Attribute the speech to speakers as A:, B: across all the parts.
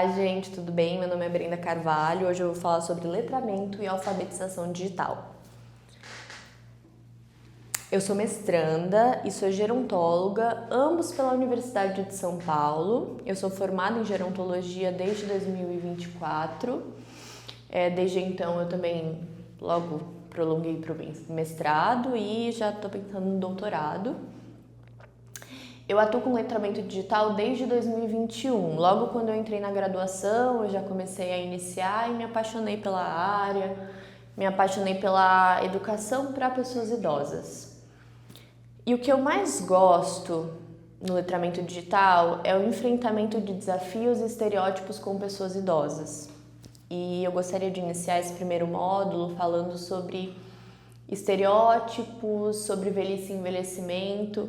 A: Olá, gente, tudo bem? Meu nome é Brenda Carvalho. Hoje eu vou falar sobre letramento e alfabetização digital. Eu sou mestranda e sou gerontóloga, ambos pela Universidade de São Paulo. Eu sou formada em gerontologia desde 2024. Desde então eu também logo prolonguei para o mestrado e já estou pensando no doutorado. Eu atuo com letramento digital desde 2021. Logo quando eu entrei na graduação, eu já comecei a iniciar e me apaixonei pela área, me apaixonei pela educação para pessoas idosas. E o que eu mais gosto no letramento digital é o enfrentamento de desafios e estereótipos com pessoas idosas. E eu gostaria de iniciar esse primeiro módulo falando sobre estereótipos, sobre velhice e envelhecimento,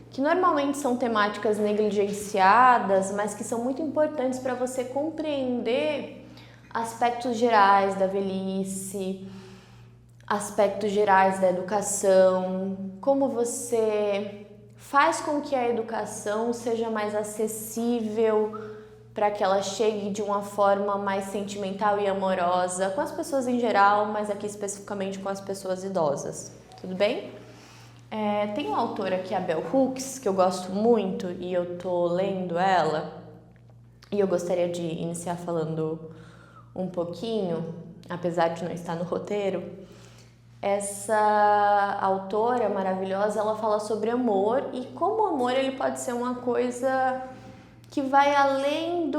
A: que normalmente são temáticas negligenciadas, mas que são muito importantes para você compreender aspectos gerais da velhice, aspectos gerais da educação, como você faz com que a educação seja mais acessível para que ela chegue de uma forma mais sentimental e amorosa com as pessoas em geral, mas aqui especificamente com as pessoas idosas. Tudo bem? Tem uma autora aqui, a Bell Hooks, que eu gosto muito e eu tô lendo ela, e eu gostaria de iniciar falando um pouquinho, apesar de não estar no roteiro. Essa autora maravilhosa, ela fala sobre amor e como o amor ele pode ser uma coisa que vai além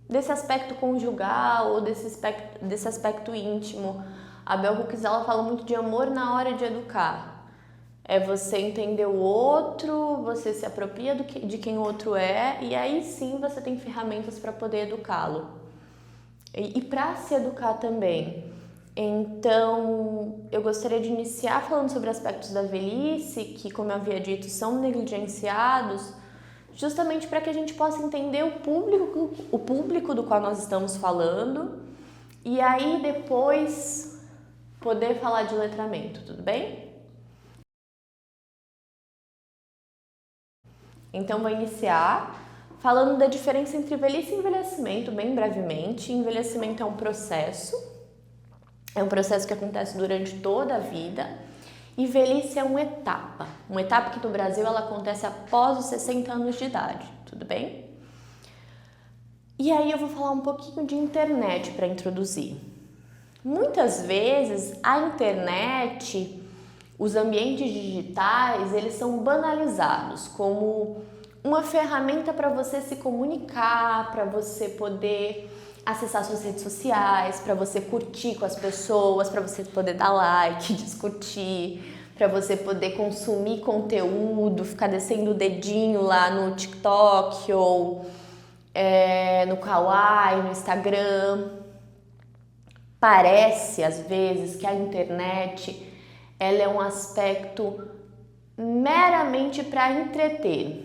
A: desse aspecto conjugal ou desse aspecto íntimo. A Bell Hooks, ela fala muito de amor na hora de educar. É você entender o outro, você se apropria de quem o outro é e aí sim você tem ferramentas para poder educá-lo. E para se educar também. Então, eu gostaria de iniciar falando sobre aspectos da velhice, que, como eu havia dito, são negligenciados, justamente para que a gente possa entender o público do qual nós estamos falando e aí depois poder falar de letramento, tudo bem? Então, vou iniciar falando da diferença entre velhice e envelhecimento, bem brevemente. Envelhecimento é um processo que acontece durante toda a vida, e velhice é uma etapa que no Brasil ela acontece após os 60 anos de idade, tudo bem? E aí eu vou falar um pouquinho de internet para introduzir. Muitas vezes a internet, os ambientes digitais, eles são banalizados como uma ferramenta para você se comunicar, para você poder acessar suas redes sociais, para você curtir com as pessoas, para você poder dar like, discutir, para você poder consumir conteúdo, ficar descendo o dedinho lá no TikTok ou no Kawaii, no Instagram. Parece, às vezes, que a internet ela é um aspecto meramente para entreter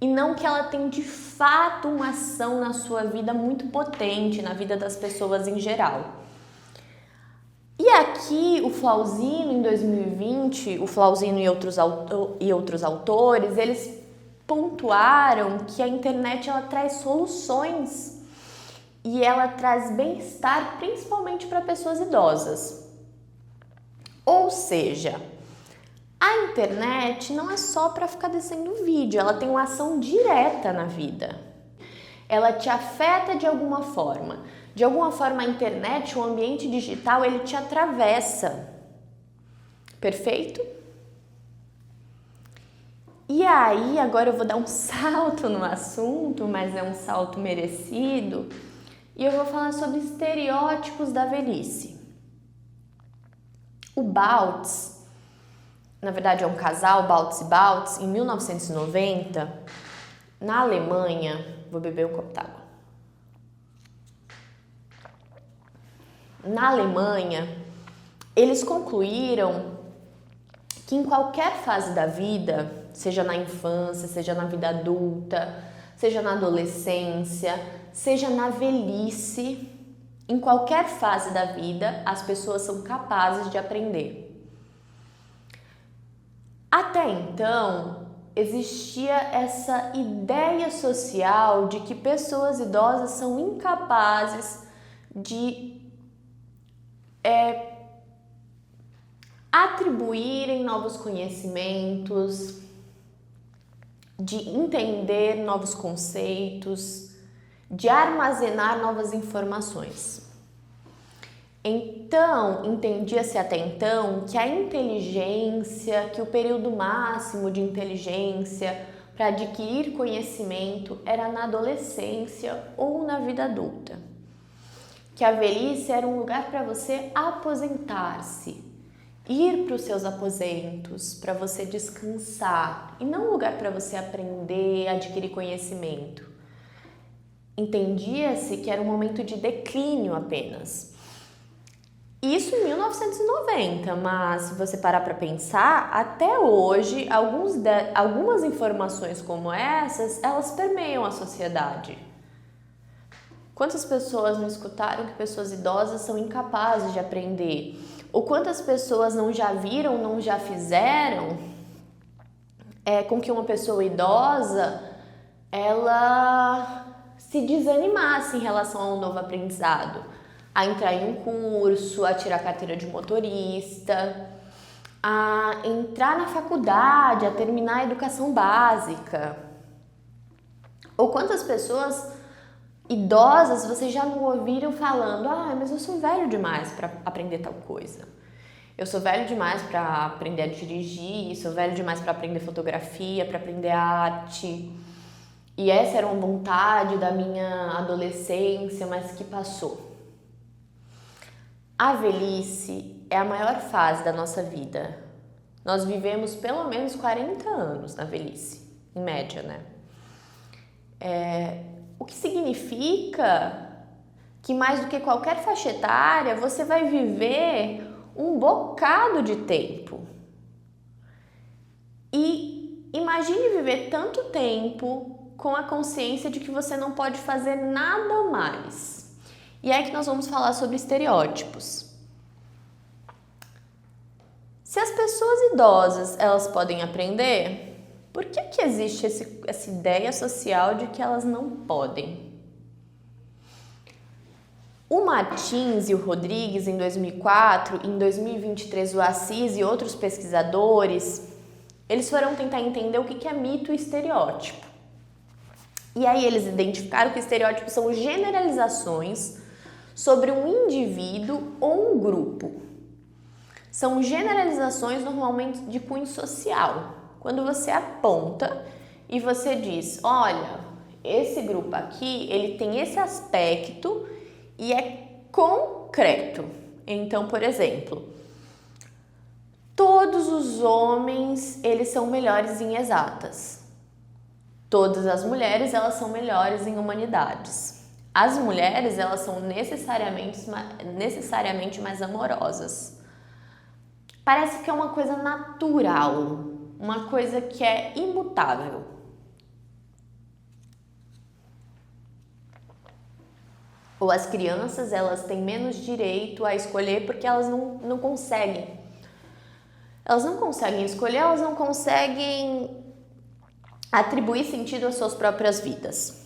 A: e não que ela tem de fato uma ação na sua vida muito potente, na vida das pessoas em geral. E aqui o Flauzino, em 2020, o Flauzino e outros autores, eles pontuaram que a internet ela traz soluções e ela traz bem-estar principalmente para pessoas idosas. Ou seja, a internet não é só para ficar descendo vídeo, ela tem uma ação direta na vida. Ela te afeta de alguma forma. De alguma forma a internet, o ambiente digital, ele te atravessa. Perfeito? E aí, agora eu vou dar um salto no assunto, mas é um salto merecido. E eu vou falar sobre estereótipos da velhice. O Baltz, na verdade é um casal, Baltz e Baltz, em 1990, na Alemanha, vou beber um copo d'água. Na Alemanha, eles concluíram que em qualquer fase da vida, seja na infância, seja na vida adulta, seja na adolescência, seja na velhice, em qualquer fase da vida, as pessoas são capazes de aprender. Até então, existia essa ideia social de que pessoas idosas são incapazes de atribuírem novos conhecimentos, de entender novos conceitos, de armazenar novas informações. Então, entendia-se até então que a inteligência, que o período máximo de inteligência para adquirir conhecimento era na adolescência ou na vida adulta. Que a velhice era um lugar para você aposentar-se, ir para os seus aposentos, para você descansar, e não um lugar para você aprender, adquirir conhecimento. Entendia-se que era um momento de declínio apenas. Isso em 1990, mas se você parar para pensar, até hoje, algumas informações como essas, elas permeiam a sociedade. Quantas pessoas não escutaram que pessoas idosas são incapazes de aprender? Ou quantas pessoas não já viram, não já fizeram com que uma pessoa idosa ela se desanimasse em relação a um novo aprendizado, a entrar em um curso, a tirar a carteira de motorista, a entrar na faculdade, a terminar a educação básica. Ou quantas pessoas idosas vocês já não ouviram falando: mas eu sou velho demais para aprender tal coisa. Eu sou velho demais para aprender a dirigir, sou velho demais para aprender fotografia, para aprender arte. E essa era uma vontade da minha adolescência, mas que passou. A velhice é a maior fase da nossa vida. Nós vivemos pelo menos 40 anos na velhice, em média, né? O que significa que mais do que qualquer faixa etária, você vai viver um bocado de tempo. E imagine viver tanto tempo com a consciência de que você não pode fazer nada mais. E é aí que nós vamos falar sobre estereótipos. Se as pessoas idosas, elas podem aprender, por que existe essa ideia social de que elas não podem? O Martins e o Rodrigues, em 2004, em 2023 o Assis e outros pesquisadores, eles foram tentar entender o que é mito e estereótipo. E aí eles identificaram que estereótipos são generalizações sobre um indivíduo ou um grupo. São generalizações normalmente de cunho social. Quando você aponta e você diz: olha, esse grupo aqui, ele tem esse aspecto e é concreto. Então, por exemplo, todos os homens, eles são melhores em exatas. Todas as mulheres, elas são melhores em humanidades. As mulheres, elas são necessariamente mais amorosas. Parece que é uma coisa natural, uma coisa que é imutável. Ou as crianças, elas têm menos direito a escolher porque elas não conseguem. Elas não conseguem escolher, elas não conseguem atribuir sentido às suas próprias vidas.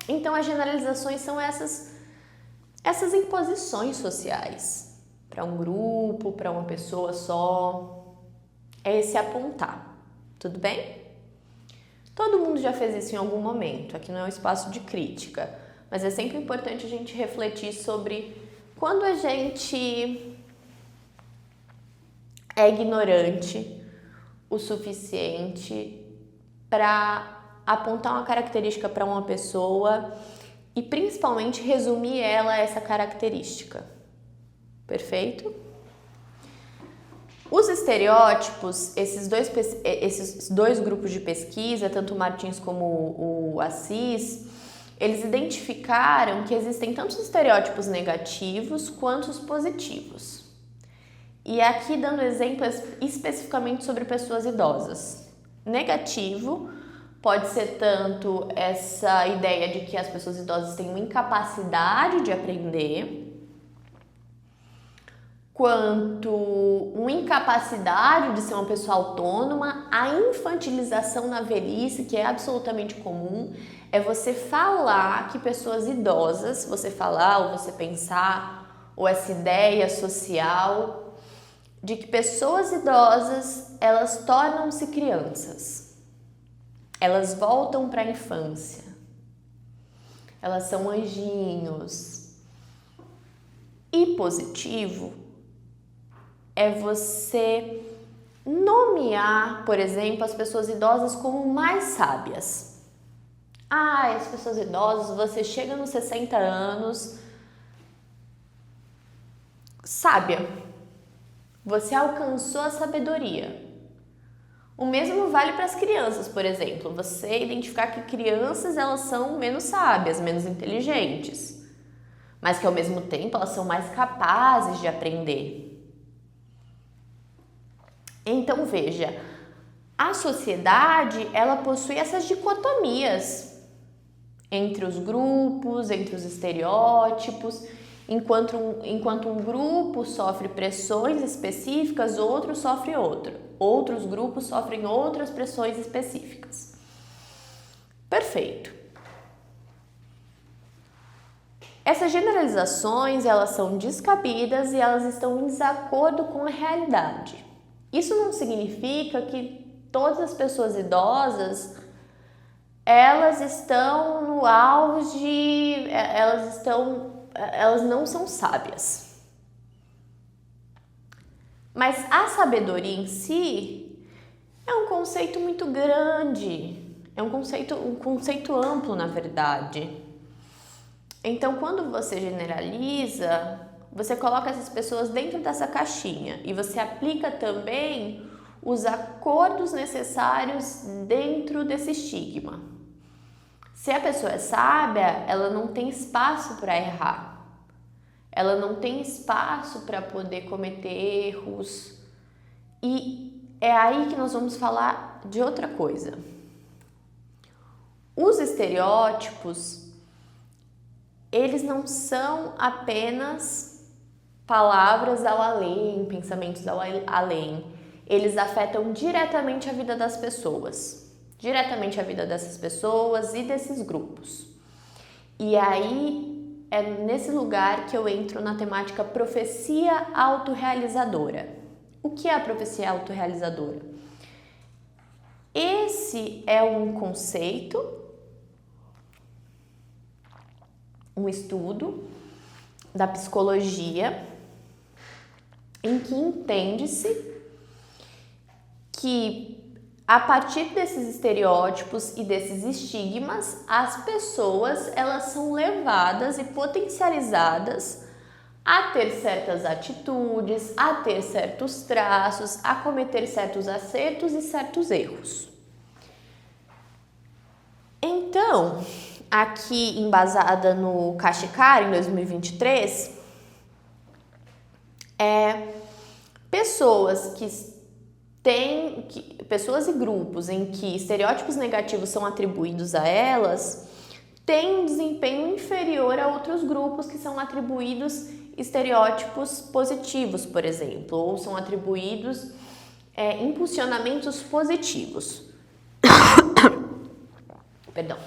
A: Então, as generalizações são essas imposições sociais para um grupo, para uma pessoa só. É esse apontar, tudo bem? Todo mundo já fez isso em algum momento, aqui não é um espaço de crítica, mas é sempre importante a gente refletir sobre quando a gente é ignorante o suficiente para apontar uma característica para uma pessoa e principalmente resumir ela a essa característica. Perfeito? Os estereótipos, esses dois grupos de pesquisa, tanto o Martins como o Assis, eles identificaram que existem tanto os estereótipos negativos quanto os positivos. E aqui dando exemplos especificamente sobre pessoas idosas. Negativo pode ser tanto essa ideia de que as pessoas idosas têm uma incapacidade de aprender, quanto uma incapacidade de ser uma pessoa autônoma, a infantilização na velhice, que é absolutamente comum, é você falar que pessoas idosas, você falar ou você pensar, ou essa ideia social de que pessoas idosas, elas tornam-se crianças, elas voltam para a infância, elas são anjinhos. E positivo é você nomear, por exemplo, as pessoas idosas como mais sábias. As pessoas idosas, você chega nos 60 anos, sábia. Você alcançou a sabedoria. O mesmo vale para as crianças, por exemplo. Você identificar que crianças, elas são menos sábias, menos inteligentes, mas que ao mesmo tempo elas são mais capazes de aprender. Então veja, a sociedade, ela possui essas dicotomias entre os grupos, entre os estereótipos. Enquanto um grupo sofre pressões específicas, outro sofre outra. Outros grupos sofrem outras pressões específicas. Perfeito. Essas generalizações, elas são descabidas e elas estão em desacordo com a realidade. Isso não significa que todas as pessoas idosas, elas estão no auge, elas não são sábias. Mas a sabedoria em si é um conceito muito grande, é um conceito amplo, na verdade. Então, quando você generaliza, você coloca essas pessoas dentro dessa caixinha e você aplica também os acordos necessários dentro desse estigma. Se a pessoa é sábia, ela não tem espaço para errar. Ela não tem espaço para poder cometer erros. E é aí que nós vamos falar de outra coisa. Os estereótipos, eles não são apenas palavras ao além, pensamentos ao além. Eles afetam diretamente a vida das pessoas. Diretamente a vida dessas pessoas e desses grupos. E aí é nesse lugar que eu entro na temática profecia autorrealizadora. O que é a profecia autorrealizadora? Esse é um conceito, um estudo da psicologia em que entende-se que a partir desses estereótipos e desses estigmas, as pessoas, elas são levadas e potencializadas a ter certas atitudes, a ter certos traços, a cometer certos acertos e certos erros. Então, aqui embasada no Kashikar, em 2023, pessoas e grupos em que estereótipos negativos são atribuídos a elas têm um desempenho inferior a outros grupos que são atribuídos estereótipos positivos, por exemplo, ou são atribuídos impulsionamentos positivos. Perdão.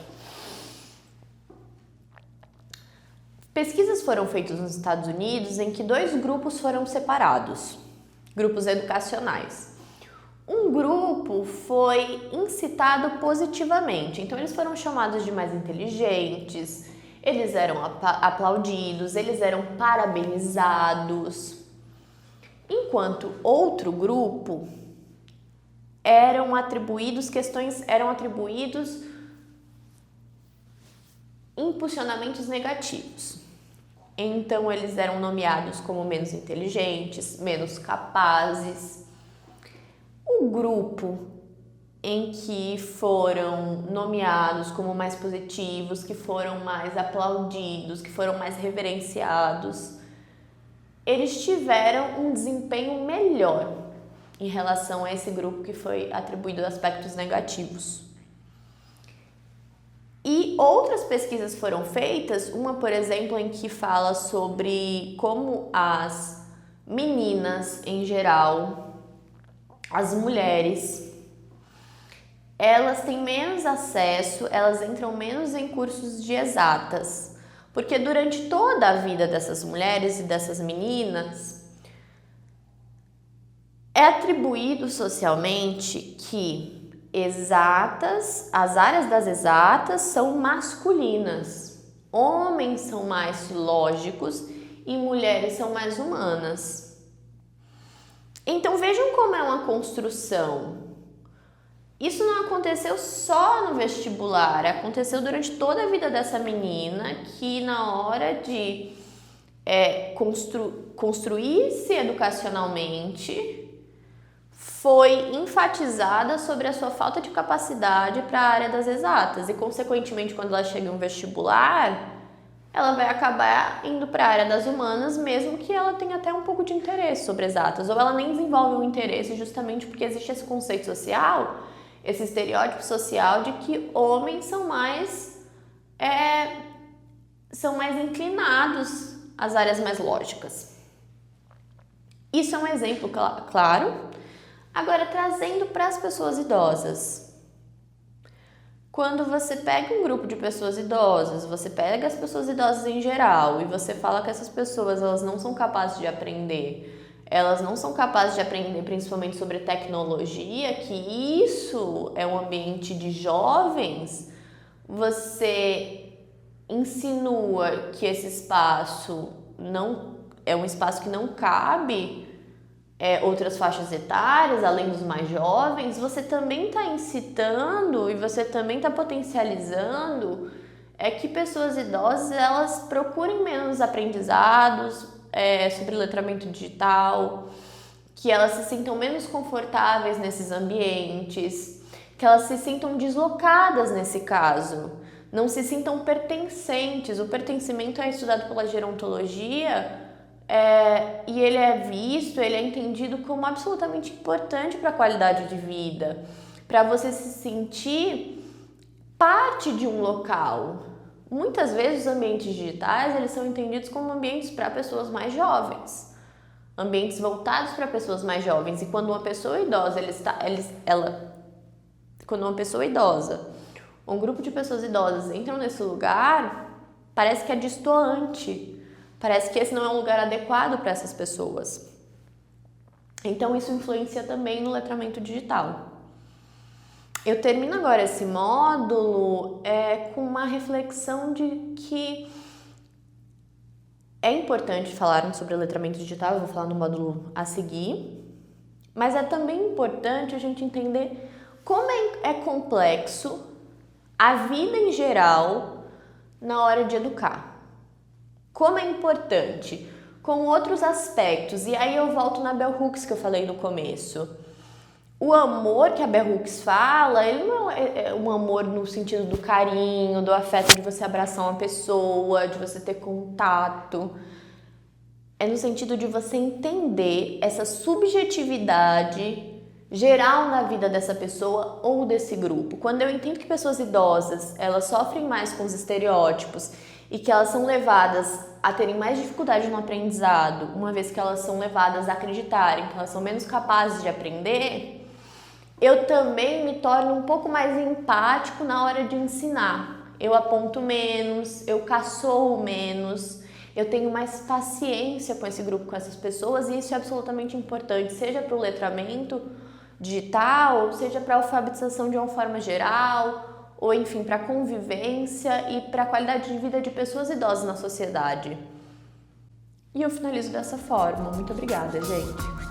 A: Pesquisas foram feitas nos Estados Unidos em que 2 grupos foram separados, grupos educacionais. Um grupo foi incitado positivamente, então eles foram chamados de mais inteligentes, eles eram aplaudidos, eles eram parabenizados. Enquanto outro grupo eram atribuídos impulsionamentos negativos. Então eles eram nomeados como menos inteligentes, menos capazes. O grupo em que foram nomeados como mais positivos, que foram mais aplaudidos, que foram mais reverenciados, eles tiveram um desempenho melhor em relação a esse grupo que foi atribuído aspectos negativos. E outras pesquisas foram feitas, uma, por exemplo, em que fala sobre como as meninas em geral, as mulheres, elas têm menos acesso, elas entram menos em cursos de exatas, porque durante toda a vida dessas mulheres e dessas meninas, é atribuído socialmente que as áreas das exatas são masculinas, homens são mais lógicos e mulheres são mais humanas. Então vejam como é uma construção. Isso não aconteceu só no vestibular, aconteceu durante toda a vida dessa menina que na hora de construir-se educacionalmente foi enfatizada sobre a sua falta de capacidade para a área das exatas e, consequentemente, quando ela chega em um vestibular, ela vai acabar indo para a área das humanas, mesmo que ela tenha até um pouco de interesse sobre exatas, ou ela nem desenvolve um interesse justamente porque existe esse conceito social, esse estereótipo social de que homens são mais inclinados às áreas mais lógicas. Isso é um exemplo claro. Agora, trazendo para as pessoas idosas. Quando você pega um grupo de pessoas idosas, você pega as pessoas idosas em geral e você fala que essas pessoas elas não são capazes de aprender, elas não são capazes de aprender principalmente sobre tecnologia, que isso é um ambiente de jovens, você insinua que esse espaço não é um espaço que não cabe outras faixas etárias, além dos mais jovens, você também está incitando e você também está potencializando que pessoas idosas elas procurem menos aprendizados sobre letramento digital, que elas se sintam menos confortáveis nesses ambientes, que elas se sintam deslocadas nesse caso, não se sintam pertencentes. O pertencimento é estudado pela gerontologia e ele é entendido como absolutamente importante para a qualidade de vida, para você se sentir parte de um local. Muitas vezes os ambientes digitais eles são entendidos como ambientes para pessoas mais jovens, ambientes voltados para pessoas mais jovens. E quando uma pessoa idosa, um grupo de pessoas idosas entram nesse lugar, parece que é destoante. Parece que esse não é um lugar adequado para essas pessoas. Então, isso influencia também no letramento digital. Eu termino agora esse módulo com uma reflexão de que é importante falarmos sobre letramento digital, eu vou falar no módulo a seguir, mas é também importante a gente entender como é complexo a vida em geral na hora de educar. Como é importante, com outros aspectos, e aí eu volto na Bell Hooks que eu falei no começo. O amor que a Bell Hooks fala, ele não é um amor no sentido do carinho, do afeto, de você abraçar uma pessoa, de você ter contato. É no sentido de você entender essa subjetividade geral na vida dessa pessoa ou desse grupo. Quando eu entendo que pessoas idosas, elas sofrem mais com os estereótipos e que elas são levadas a terem mais dificuldade no aprendizado, uma vez que elas são levadas a acreditarem que elas são menos capazes de aprender, eu também me torno um pouco mais empático na hora de ensinar. Eu aponto menos, eu caçoo menos, eu tenho mais paciência com esse grupo, com essas pessoas, e isso é absolutamente importante, seja para o letramento digital, seja para a alfabetização de uma forma geral, ou enfim, para a convivência e para a qualidade de vida de pessoas idosas na sociedade. E eu finalizo dessa forma. Muito obrigada, gente!